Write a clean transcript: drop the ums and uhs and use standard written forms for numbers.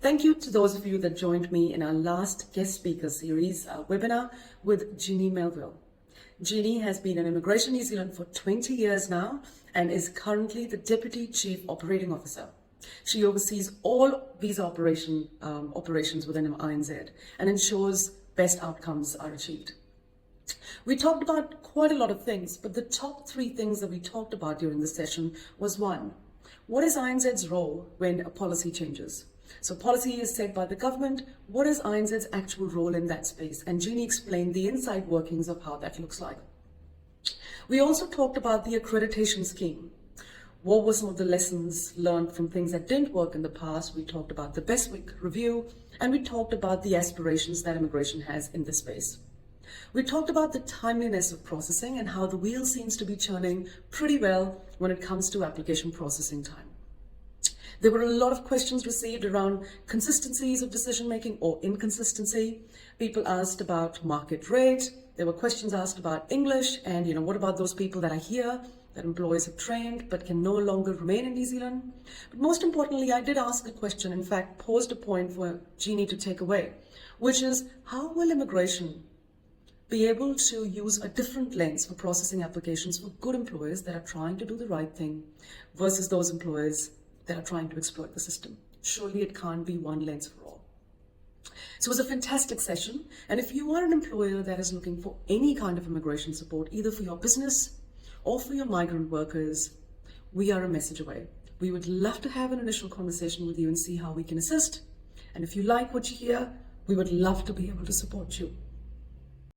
Thank you to those of you that joined me in our last guest speaker series webinar with Jeannie Melville. Jeannie has been in Immigration New Zealand for 20 years now and is currently the Deputy Chief Operating Officer. She oversees all visa operations within INZ and ensures best outcomes are achieved. We talked about quite a lot of things, but the top 3 things that we talked about during the session was 1, what is INZ's role when a policy changes? So policy is set by the government. What is INZ's actual role in that space? And Jeannie explained the inside workings of how that looks like. We also talked about the accreditation scheme. What were some of the lessons learned from things that didn't work in the past? We talked about the best week review, and we talked about the aspirations that immigration has in this space. We talked about the timeliness of processing and how the wheel seems to be churning pretty well when it comes to application processing time. There were a lot of questions received around consistencies of decision-making or inconsistency. People asked about market rate. There were questions asked about English and, what about those people that are here, that employers have trained but can no longer remain in New Zealand? But most importantly, I did ask a question, in fact, posed a point for Jeannie to take away, which is how will immigration be able to use a different lens for processing applications for good employers that are trying to do the right thing versus those employers that are trying to exploit the system? Surely it can't be one lens for all. So it was a fantastic session. And if you are an employer that is looking for any kind of immigration support, either for your business or for your migrant workers, we are a message away. We would love to have an initial conversation with you and see how we can assist. And if you like what you hear, we would love to be able to support you.